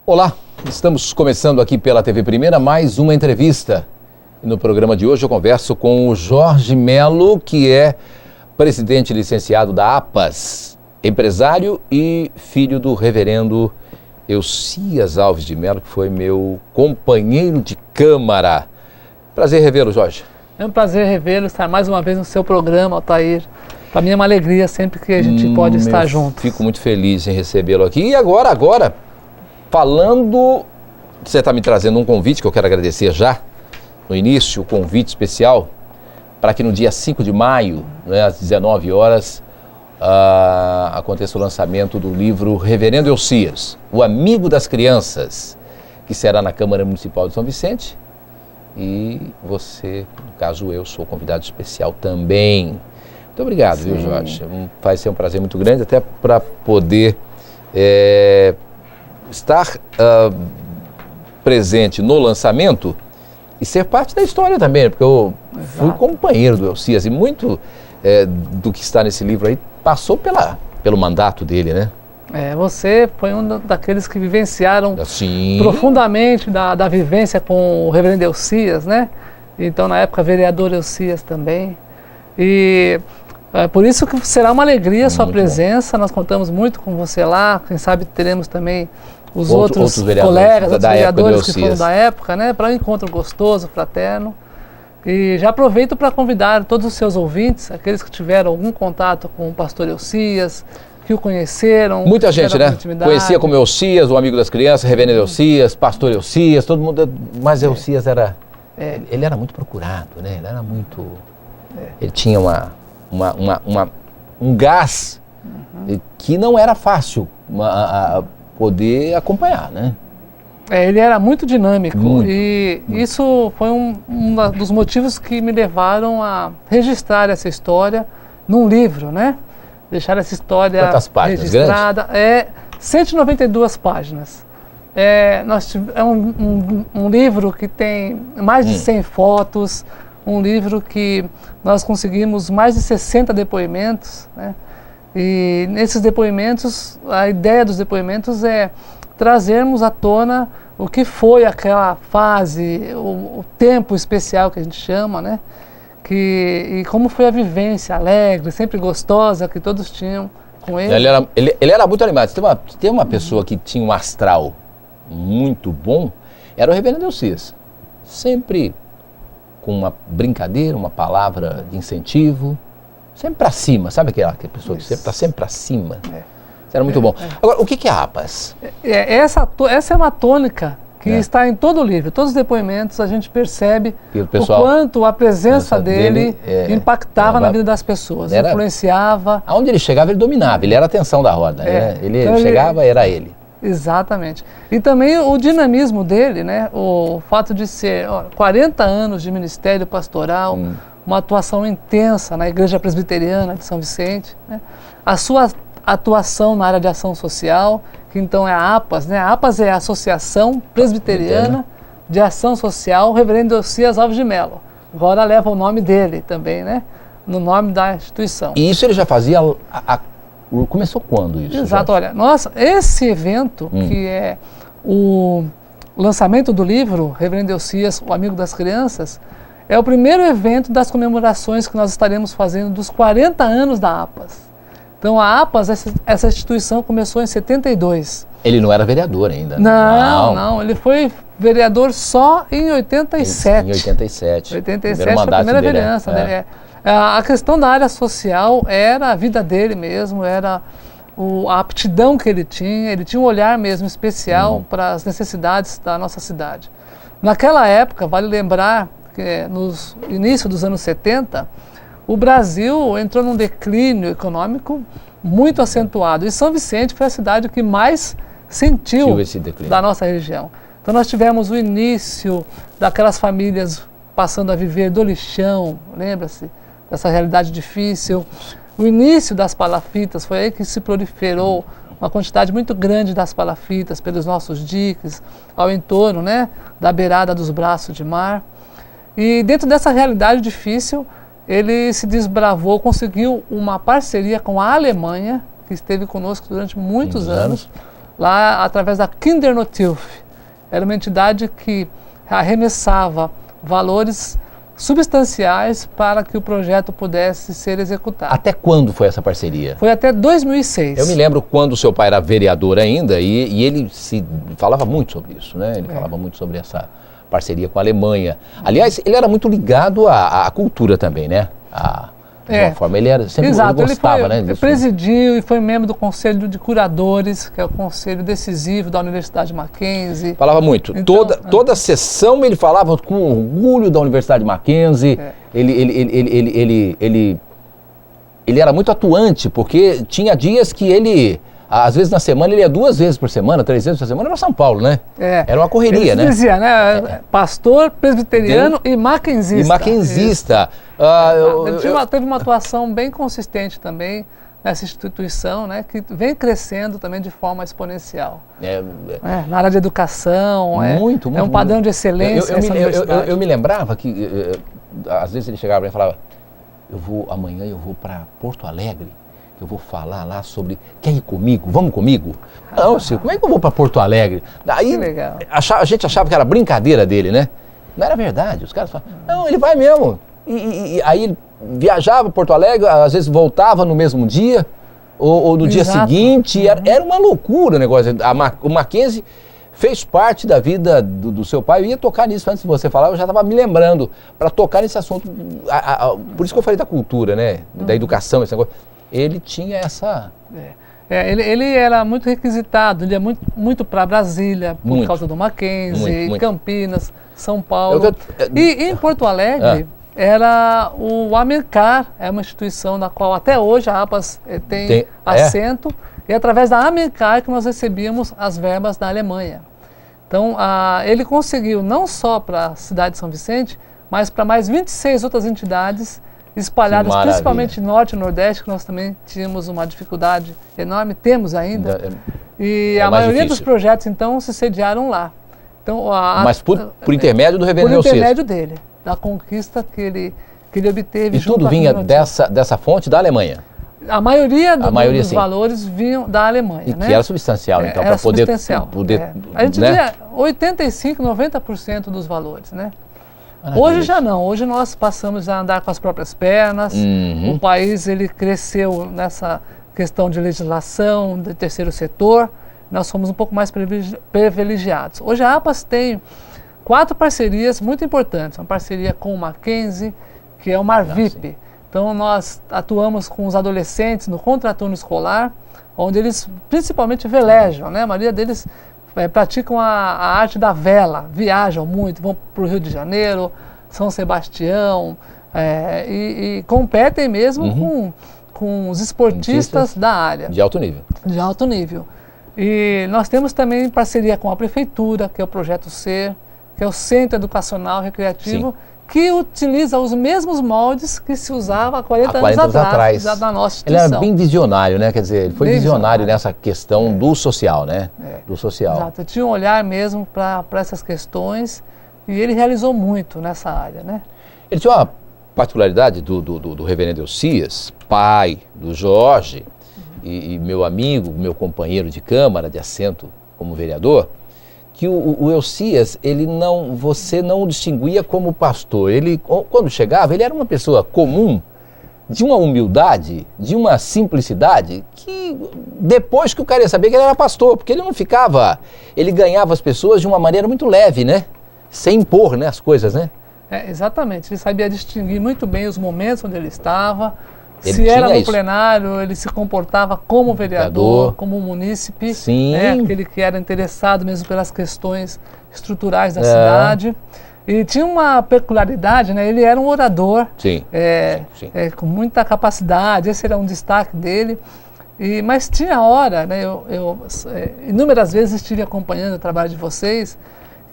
Olá, estamos começando aqui pela TV Primeira mais uma entrevista. E no programa de hoje eu converso com o Jorge Melo, que é presidente licenciado da APAS, empresário e filho do reverendo Eucias Alves de Melo, que foi meu companheiro de câmara. Prazer revê-lo, Jorge. É um prazer revê-lo, estar mais uma vez no seu programa, Altair. Para mim é uma alegria sempre que a gente pode estar juntos. Fico muito feliz em recebê-lo aqui. E agora, falando, você está me trazendo um convite que eu quero agradecer já, no início, o convite especial, para que no dia 5 de maio, né, às 19 horas, aconteça o lançamento do livro Reverendo Eucias, o Amigo das Crianças, que será na Câmara Municipal de São Vicente. E você, no caso eu, sou convidado especial também. Muito obrigado, viu, Jorge? Vai ser um prazer muito grande, até para poder estar presente no lançamento e ser parte da história também, porque eu fui companheiro do Eucias e muito do que está nesse livro aí passou pelo mandato dele, né? Você foi um daqueles que vivenciaram Sim. profundamente da vivência com o reverendo Eucias, né? Então, na época, vereador Eucias também. E por isso que será uma alegria a sua presença. Nós contamos muito com você lá. Quem sabe teremos também os outros colegas, outros vereadores que foram da época, né? Para um encontro gostoso, fraterno. E já aproveito para convidar todos os seus ouvintes, aqueles que tiveram algum contato com o pastor Eucias, que o conheceram. Muita gente, né? Conhecia como Eucias, o amigo das crianças, reverendo Eucias, pastor Eucias, todo mundo. Mas Eucias era. Ele era muito procurado, né? Ele era muito. Ele tinha um gás que não era fácil poder acompanhar, né? Ele era muito dinâmico e isso foi um dos motivos que me levaram a registrar essa história num livro, né? Deixar essa história registrada. 192 páginas. É um livro que tem mais de 100 fotos, um livro que nós conseguimos mais de 60 depoimentos, né? E nesses depoimentos, a ideia dos depoimentos é trazermos à tona o que foi aquela fase, o tempo especial que a gente chama, né? E como foi a vivência alegre, sempre gostosa que todos tinham com ele. Ele era muito animado. Tem uma pessoa que tinha um astral muito bom, era o reverendo Eucias. Sempre com uma brincadeira, uma palavra de incentivo, sempre para cima. Sabe aquela pessoa que sempre está sempre para cima? Isso era muito bom. Agora, o que é a APAS? Essa é uma tônica que está em todo o livro. Todos os depoimentos a gente percebe o quanto a presença dele impactava na vida das pessoas, influenciava. Aonde ele chegava, ele dominava, ele era a atenção da roda. Ele chegava, era ele. Exatamente. E também o dinamismo dele, né? O fato de ser 40 anos de ministério pastoral, uma atuação intensa na Igreja Presbiteriana de São Vicente, né? A sua atuação na área de ação social, que então é a APAS, né? A APAS é a Associação Presbiteriana de Ação Social Reverendo Eucias Alves de Melo. Agora leva o nome dele também, né? No nome da instituição. E isso ele já fazia... Começou quando isso? Exato, olha, esse evento, que é o lançamento do livro Reverendo Eucias, o Amigo das Crianças, é o primeiro evento das comemorações que nós estaremos fazendo dos 40 anos da APAS. Então a APAS, essa instituição começou em 72. Ele não era vereador ainda. Não, ele foi vereador só em 87. Em 87. 87 foi a primeira vereança dele. A questão da área social era a vida dele mesmo, era a aptidão que ele tinha um olhar mesmo especial para as necessidades da nossa cidade. Naquela época, vale lembrar que no início dos anos 70, o Brasil entrou num declínio econômico muito acentuado. E São Vicente foi a cidade que mais sentiu esse declínio da nossa região. Então nós tivemos o início daquelas famílias passando a viver do lixão, lembra-se dessa realidade difícil. O início das palafitas, foi aí que se proliferou uma quantidade muito grande das palafitas pelos nossos diques, ao entorno, né, da beirada dos braços de mar. E dentro dessa realidade difícil, ele se desbravou, conseguiu uma parceria com a Alemanha, que esteve conosco durante muitos anos, lá através da Kindernothilfe. Era uma entidade que arremessava valores substanciais para que o projeto pudesse ser executado. Até quando foi essa parceria? Foi até 2006. Eu me lembro quando o seu pai era vereador ainda e ele falava muito sobre isso, né? Ele falava muito sobre essa parceria com a Alemanha. Aliás, ele era muito ligado à cultura também, né? De uma forma, ele era sempre Exato, ele gostava, né? Ele presidiu e foi membro do Conselho de Curadores, que é o conselho decisivo da Universidade Mackenzie. Falava muito. Então, toda sessão ele falava com orgulho da Universidade Mackenzie. Ele era muito atuante, porque tinha dias que ele, às vezes na semana, ele ia 2 vezes por semana, 3 vezes por semana, era São Paulo, né? Era uma correria, né? Ele dizia, né? Pastor, presbiteriano e mackenzista. E mackenzista. Teve uma atuação bem consistente também nessa instituição, né? Que vem crescendo também de forma exponencial. Na área de educação, é um padrão de excelência essa universidade. Eu me lembrava que, às vezes ele chegava e falava, amanhã eu vou para Porto Alegre, eu vou falar lá sobre, quer ir comigo? Vamos comigo? Não, Ciro, como é que eu vou para Porto Alegre? Aí, que legal. A gente achava que era brincadeira dele, né? Não era verdade, os caras falavam, não, ele vai mesmo. E aí ele viajava para Porto Alegre, às vezes voltava no mesmo dia, ou no dia seguinte, era uma loucura o negócio. O Mackenzie fez parte da vida do seu pai. Eu ia tocar nisso antes de você falar, eu já estava me lembrando, para tocar nesse assunto. Por isso que eu falei da cultura, né? Da educação, esse negócio. Ele tinha essa... Ele era muito requisitado, ele ia muito para Brasília, por causa do Mackenzie, Campinas, São Paulo. E em Porto Alegre, era o Amencar, é uma instituição na qual até hoje a APAS tem assento, e é através da Amencar que nós recebíamos as verbas da Alemanha. Então, ele conseguiu não só para a cidade de São Vicente, mas para mais 26 outras entidades espalhadas principalmente Norte e Nordeste, que nós também tínhamos uma dificuldade enorme, temos ainda. E a maioria dos projetos, então, se sediaram lá. Então, mas por intermédio do reverendo Neucias? Por intermédio dele, da conquista que ele obteve. E tudo vinha dessa fonte da Alemanha? A maioria dos valores vinham da Alemanha. E que era substancial, então, para poder... A gente via 85%, 90% dos valores, né? Hoje já não, hoje nós passamos a andar com as próprias pernas, o país ele cresceu nessa questão de legislação, de terceiro setor, nós fomos um pouco mais privilegiados. Hoje a APAS tem 4 parcerias muito importantes, uma parceria com o Mackenzie, que é o Marvip. Então nós atuamos com os adolescentes no contraturno escolar, onde eles principalmente velejam, né? A maioria deles praticam a arte da vela, viajam muito, vão para o Rio de Janeiro, São Sebastião, e competem mesmo com os esportistas da área. De alto nível. De alto nível. E nós temos também parceria com a Prefeitura, que é o Projeto Ser, que é o Centro Educacional Recreativo, que utiliza os mesmos moldes que se usava há 40 anos atrás da nossa instituição. Ele era bem visionário, né? Quer dizer, ele foi visionário nessa questão do social, né? Do social. Exato, tinha um olhar mesmo para essas questões e ele realizou muito nessa área, né? Ele tinha uma particularidade do reverendo Neucias, pai do Jorge, e meu amigo, meu companheiro de Câmara, de assento como vereador, que o Neucias, você não o distinguia como pastor. Ele, quando chegava, ele era uma pessoa comum, de uma humildade, de uma simplicidade, que depois que o cara ia saber que ele era pastor, porque ele não ficava, ele ganhava as pessoas de uma maneira muito leve, né? Sem impor, né, as coisas, né? Exatamente, ele sabia distinguir muito bem os momentos onde ele estava. Se era no plenário, ele se comportava como vereador, como munícipe, aquele que era interessado mesmo pelas questões estruturais da cidade. E tinha uma peculiaridade, né? Ele era um orador, com muita capacidade, esse era um destaque dele. Mas tinha hora, né? Eu inúmeras vezes estive acompanhando o trabalho de vocês,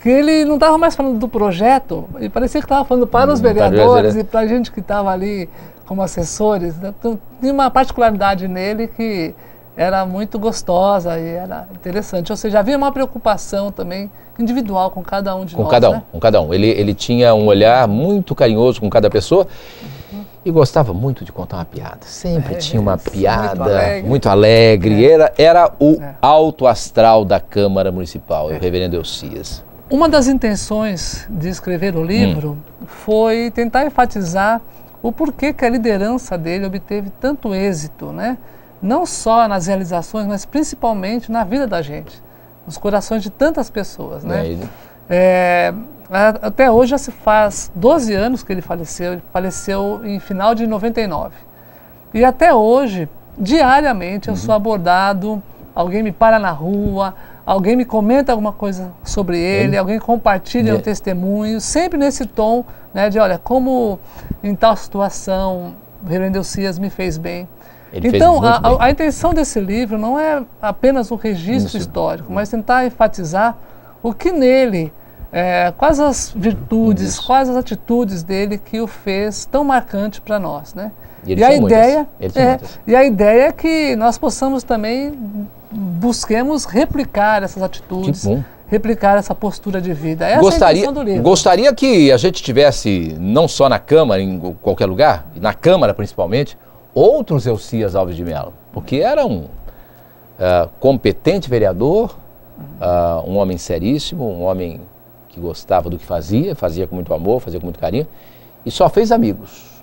que ele não estava mais falando do projeto, e parecia que estava falando para os vereadores e para a gente que estava ali como assessores. Então, tinha uma particularidade nele que era muito gostosa e era interessante. Ou seja, havia uma preocupação também individual com cada um de nós. Com cada um. Ele tinha um olhar muito carinhoso com cada pessoa. E gostava muito de contar uma piada. Sempre tinha uma piada muito alegre. Era o alto astral da Câmara Municipal, o reverendo Eucias. Uma das intenções de escrever o livro foi tentar enfatizar o porquê que a liderança dele obteve tanto êxito, né? Não só nas realizações, mas principalmente na vida da gente, nos corações de tantas pessoas, né? Até hoje já se faz 12 anos que ele faleceu em final de 99. E até hoje, diariamente, eu sou abordado, alguém me para na rua, alguém me comenta alguma coisa sobre ele, alguém compartilha um testemunho, sempre nesse tom, né, de olha, como em tal situação o reverendo Eucias me fez bem. Então, a intenção desse livro não é apenas um registro histórico, mas tentar enfatizar o que nele, quais as virtudes, quais as atitudes dele que o fez tão marcante para nós, né? E a ideia é que nós possamos também busquemos replicar essas atitudes, replicar essa postura de vida. Essa é a intenção do livro. Gostaria que a gente tivesse, não só na Câmara, em qualquer lugar, na Câmara principalmente, outros Eucias Alves de Mello, porque era um competente vereador, um homem seríssimo, um homem que gostava do que fazia com muito amor, fazia com muito carinho, e só fez amigos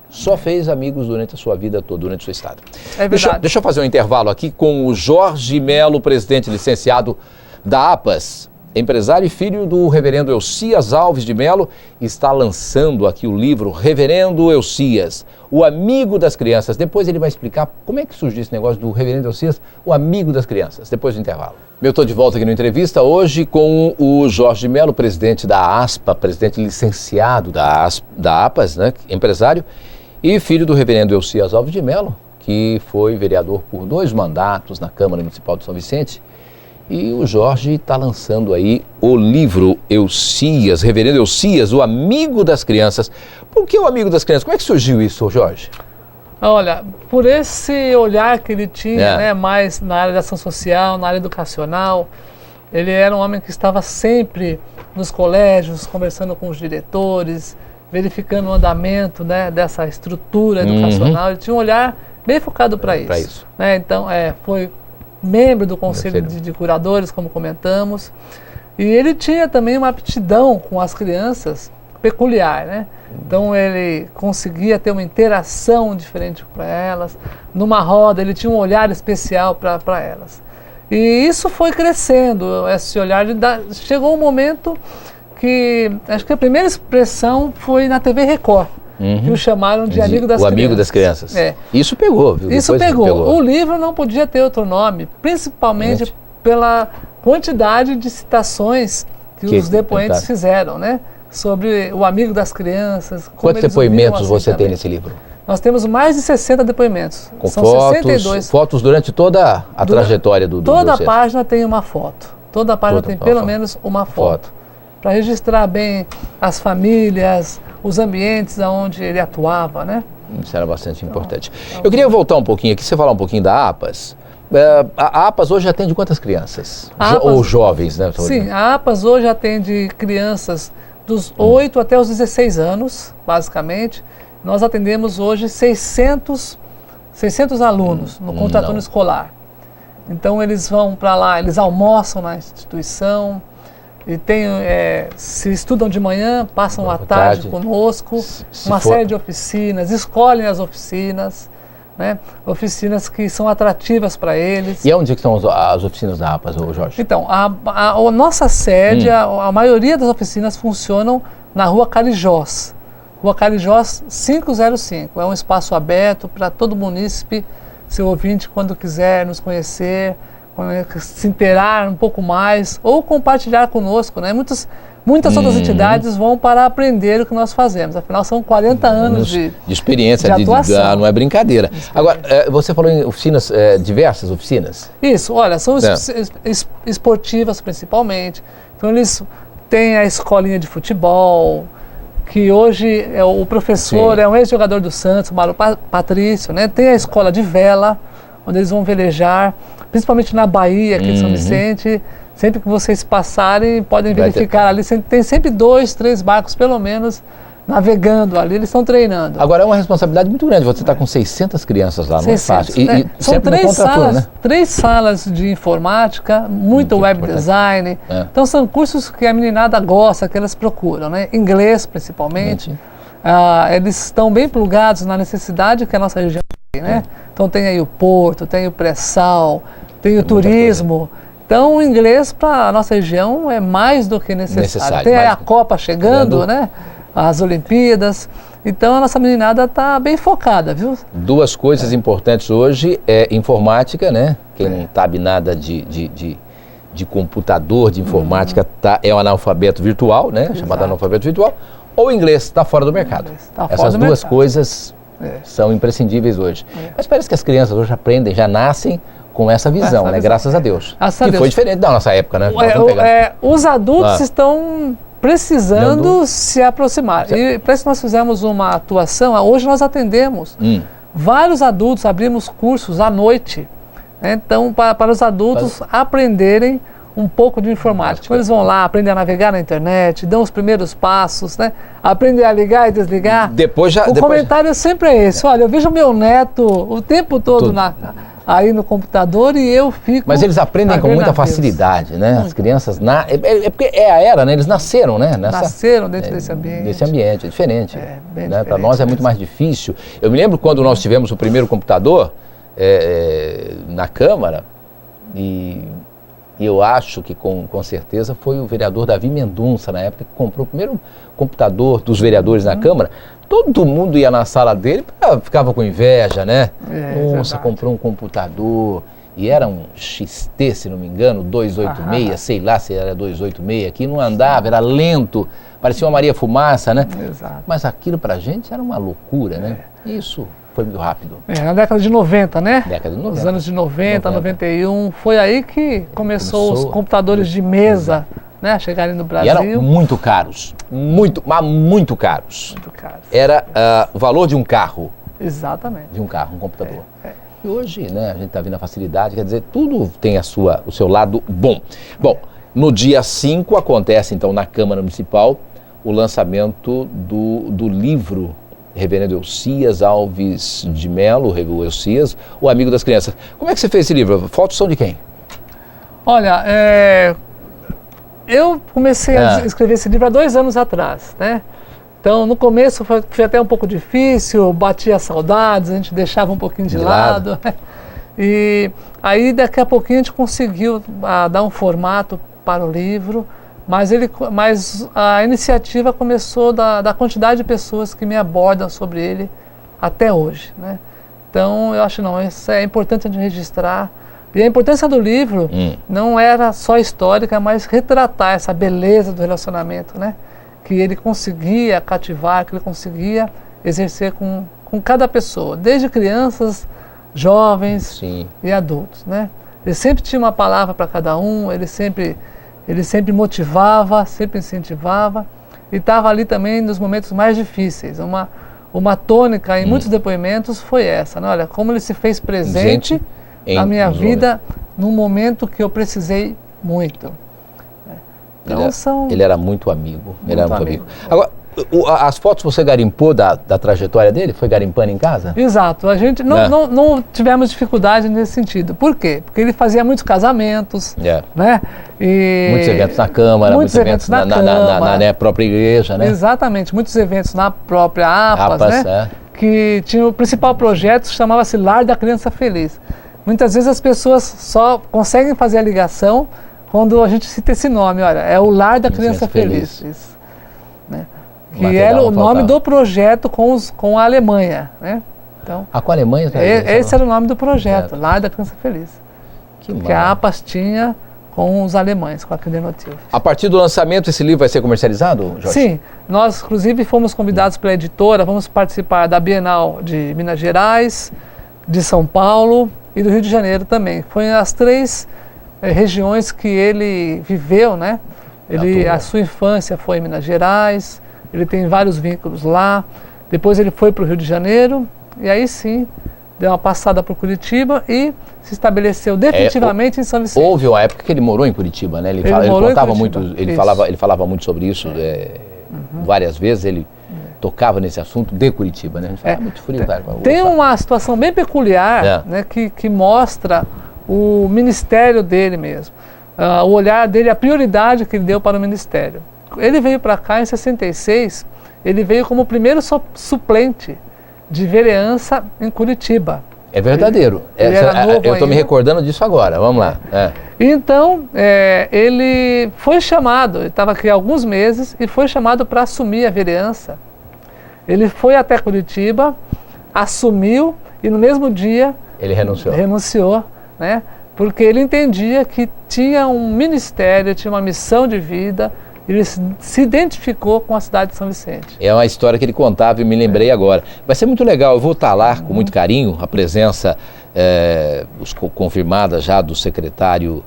durante a sua vida toda, durante o seu estado. É verdade. Deixa eu fazer um intervalo aqui com o Jorge Mello, presidente licenciado da APAS, empresário e filho do reverendo Eucias Alves de Mello, está lançando aqui o livro Reverendo Eucias, o amigo das crianças. Depois ele vai explicar como é que surgiu esse negócio do reverendo Eucias, o amigo das crianças, depois do intervalo. Eu estou de volta aqui no Entrevista hoje com o Jorge Mello, presidente da ASPA, presidente licenciado da APAS, né, empresário, e filho do reverendo Eucias Alves de Mello, que foi vereador por 2 mandatos na Câmara Municipal de São Vicente. E o Jorge está lançando aí o livro Eucias, Reverendo Eucias, o amigo das crianças. Por que o amigo das crianças? Como é que surgiu isso, Jorge? Olha, por esse olhar que ele tinha, né, mais na área da ação social, na área educacional, ele era um homem que estava sempre nos colégios, conversando com os diretores, verificando o andamento, né, dessa estrutura educacional. Ele tinha um olhar bem focado para isso. Né? Então, foi membro do Conselho de Curadores, como comentamos, e ele tinha também uma aptidão com as crianças peculiar, né? Então ele conseguia ter uma interação diferente para elas, numa roda ele tinha um olhar especial para elas. E isso foi crescendo, esse olhar, chegou um momento que, acho que a primeira expressão foi na TV Record, que o chamaram de amigo das crianças. O amigo das crianças. Isso pegou, viu? Isso pegou. O livro não podia ter outro nome, principalmente pela quantidade de citações que os depoentes fizeram, né? Sobre o amigo das crianças. Quantos depoimentos você tem nesse livro? Nós temos mais de 60 depoimentos. Com São fotos, 62. Fotos durante toda a trajetória do Toda a página tem uma foto. Toda a página tem pelo menos uma foto. Para registrar bem as famílias, os ambientes onde ele atuava, né? Isso era bastante importante. Eu queria voltar um pouquinho aqui, você falar um pouquinho da APAS. A APAS hoje atende quantas crianças? Ou jovens, né? Sim, a APAS hoje atende crianças dos 8 até os 16 anos, basicamente. Nós atendemos hoje 600 alunos no contraturno escolar. Então eles vão para lá, eles almoçam na instituição, e se estudam de manhã, passam a tarde conosco, uma série de oficinas, escolhem as oficinas, né? Oficinas que são atrativas para eles. E onde estão as oficinas da APAS, Jorge? Então, a nossa sede, a maioria das oficinas funcionam na Rua Carijós. Rua Carijós 505. É um espaço aberto para todo munícipe, seu ouvinte, quando quiser nos conhecer, se inteirar um pouco mais ou compartilhar conosco, né? Muitas outras entidades vão para aprender o que nós fazemos. Afinal, são 40 anos de experiência, de atuação. Não é brincadeira. Agora, você falou em oficinas, diversas oficinas? Isso, olha, são esportivas principalmente. Então, eles têm a escolinha de futebol, que hoje o professor é um ex-jogador do Santos, o Mário Patrício, né? Tem a escola de vela, onde eles vão velejar, principalmente na Bahia, aqui de São Vicente. Sempre que vocês passarem, podem verificar ali, tem sempre 2, 3 barcos, pelo menos, navegando ali, eles estão treinando. Agora é uma responsabilidade muito grande, você está com 600 crianças lá, 600, não é fácil. E são três salas de informática, muito web importante. Design. Então são cursos que a meninada gosta, que elas procuram, né? Inglês principalmente. Eles estão bem plugados na necessidade que a nossa região tem, né? Então tem aí o porto, tem o pré-sal, tem o turismo. Então o inglês para a nossa região é mais do que necessário. Tem aí a Copa chegando, né? As Olimpíadas. Então a nossa meninada está bem focada, viu? Duas coisas importantes hoje é informática, né? Quem não sabe nada de computador, de informática, é um analfabeto virtual, né? Exato. Chamado analfabeto virtual. Ou inglês, está fora do mercado. Essas duas coisas são imprescindíveis hoje. Mas parece que as crianças hoje aprendem, já nascem com essa visão, né? Graças a Deus. Que foi diferente da nossa época, né? Os adultos estão precisando se aproximar. E para isso nós fizemos uma atuação. Hoje nós atendemos vários adultos, abrimos cursos à noite. Né? Então, para os adultos aprenderem um pouco de informática. Então, eles vão lá, aprendem a navegar na internet, dão os primeiros passos, né? Aprendem a ligar e desligar. O comentário sempre é esse. Olha, eu vejo meu neto o tempo todo aí no computador e eu fico... Mas eles aprendem com muita facilidade, né? As crianças... porque é a era, né? Eles nasceram, né? Nasceram dentro desse ambiente. Desse ambiente, é diferente. Né? Para nós é muito mais difícil. Eu me lembro quando nós tivemos o primeiro computador na Câmara e eu acho que com certeza foi o vereador Davi Mendonça, na época, que comprou o primeiro computador dos vereadores na Câmara. Todo mundo ia na sala dele, ficava com inveja, né? Nossa, comprou um computador. E era um XT, se não me engano, 286, sei lá se era 286, que não andava, era lento, parecia uma Maria Fumaça, né? Exato. Mas aquilo pra gente era uma loucura, né? Isso foi muito rápido. Na década de 90, né? Década de 90. Os anos de 90, 91, foi aí que começou os computadores de mesa, né, a chegarem no Brasil. E eram muito caros, muito caros. Muito caros. Era o valor de um carro. Exatamente. De um carro, um computador. E hoje, né, a gente está vendo a facilidade, quer dizer, tudo tem o seu lado bom. Bom, no dia 5 acontece, então, na Câmara Municipal, o lançamento do livro Reverendo Elcias Alves de Melo, o Elcias, o amigo das crianças. Como é que você fez esse livro? Fotos são de quem? Olha, eu comecei a escrever esse livro há 2 anos atrás, né? Então, no começo foi até um pouco difícil, batia saudades, a gente deixava um pouquinho de lado. E aí, daqui a pouquinho, a gente conseguiu dar um formato para o livro, mas a iniciativa começou da quantidade de pessoas que me abordam sobre ele até hoje, né? Então, eu acho isso é importante a gente registrar. E a importância do livro não era só histórica, mas retratar essa beleza do relacionamento, né? Que ele conseguia cativar, que ele conseguia exercer com cada pessoa, desde crianças, jovens e adultos, né? Ele sempre tinha uma palavra para cada um, ele sempre motivava, sempre incentivava e estava ali também nos momentos mais difíceis. Uma tônica em muitos depoimentos foi essa, né? Olha, como ele se fez presente na minha vida num momento que eu precisei muito. Então, ele era muito amigo. Agora, as fotos você garimpou da trajetória dele? Foi garimpando em casa? Exato. A gente não tivemos dificuldade nesse sentido. Por quê? Porque ele fazia muitos casamentos, né? E muitos eventos na Câmara, muitos eventos na própria igreja, né? Exatamente. Muitos eventos na própria APAS, né? Que tinha o principal projeto, chamava-se Lar da Criança Feliz. Muitas vezes as pessoas só conseguem fazer a ligação quando a gente cita esse nome, olha, é o Lar da Criança Feliz. Isso, né? Que era o nome do projeto com a Alemanha, né? Então, com a Alemanha? Esse era o nome do projeto, Lar da Criança Feliz. Que a APAS tinha com os alemães, com a Kindernothilfe. A partir do lançamento, esse livro vai ser comercializado, Jorge? Sim, nós inclusive fomos convidados pela editora, vamos participar da Bienal de Minas Gerais, de São Paulo e do Rio de Janeiro também. Foi as 3 regiões que ele viveu, né? A sua infância foi em Minas Gerais, ele tem vários vínculos lá. Depois ele foi para o Rio de Janeiro e aí sim deu uma passada por Curitiba e se estabeleceu definitivamente em São Vicente. Houve uma época que ele morou em Curitiba, né? Ele falava muito sobre isso várias vezes. Ele tocava nesse assunto de Curitiba, né? A gente fala, muito frio, cara. Tem uma situação bem peculiar, né, que mostra o ministério dele mesmo. O olhar dele, a prioridade que ele deu para o ministério. Ele veio para cá em 66, ele veio como o primeiro suplente de vereança em Curitiba. É verdadeiro. Eu estou me recordando disso agora, vamos lá. Então, ele foi chamado, ele estava aqui há alguns meses, e foi chamado para assumir a vereança. Ele foi até Curitiba, assumiu, e no mesmo dia... Ele renunciou. Renunciou, né? Porque ele entendia que tinha um ministério, tinha uma missão de vida, ele se identificou com a cidade de São Vicente. É uma história que ele contava e me lembrei agora. Vai ser muito legal, eu vou estar lá com muito carinho, a presença confirmada já do secretário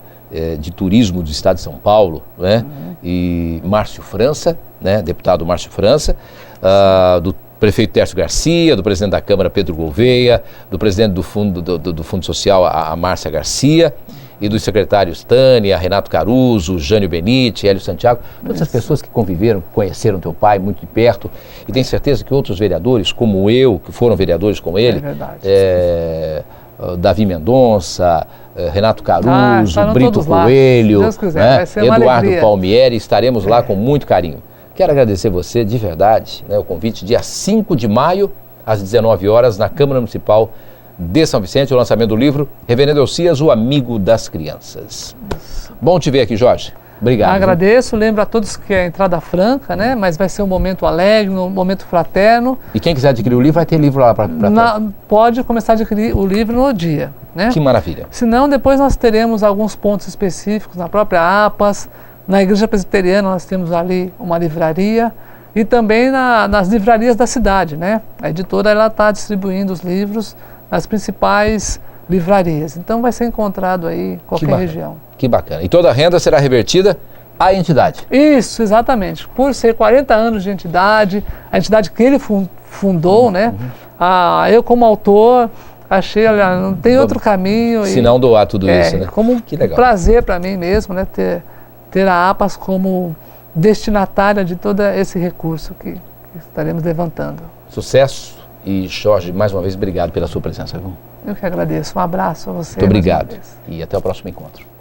de Turismo do Estado de São Paulo, né? E Márcio França, né? Deputado Márcio França, do prefeito Tércio Garcia, do presidente da Câmara Pedro Gouveia, do presidente do Fundo Social a Márcia Garcia, e dos secretários Tânia, Renato Caruso, Jânio Benite, Hélio Santiago, todas as pessoas que conviveram, conheceram teu pai muito de perto, e tenho certeza que outros vereadores, como eu, que foram vereadores como ele, Davi Mendonça, Renato Caruso, Brito Coelho, né? Eduardo Palmieri, estaremos lá com muito carinho. Quero agradecer você de verdade, né, o convite, dia 5 de maio, às 19 horas, na Câmara Municipal de São Vicente, o lançamento do livro Reverendo Elcias, o Amigo das Crianças. Bom te ver aqui, Jorge. Obrigado. Agradeço, lembro a todos que é entrada franca, né? Mas vai ser um momento alegre, um momento fraterno. E quem quiser adquirir o livro, vai ter livro lá para pode começar a adquirir o livro no dia, né? Que maravilha. Se não, depois nós teremos alguns pontos específicos na própria APAS, na Igreja Presbiteriana nós temos ali uma livraria e também nas livrarias da cidade, né? A editora ela está distribuindo os livros nas principais livrarias. Então vai ser encontrado aí em qualquer região. Que bacana. E toda a renda será revertida à entidade. Isso, exatamente. Por ser 40 anos de entidade, a entidade que ele fundou, né? Eu como autor achei, olha, não tem outro caminho. Se não doar tudo isso, né? Como que legal. Prazer para mim mesmo, né? Ter a APAS como destinatária de todo esse recurso que estaremos levantando. Sucesso e, Jorge, mais uma vez, obrigado pela sua presença. Eu que agradeço. Um abraço a você. Muito obrigado e até o próximo encontro.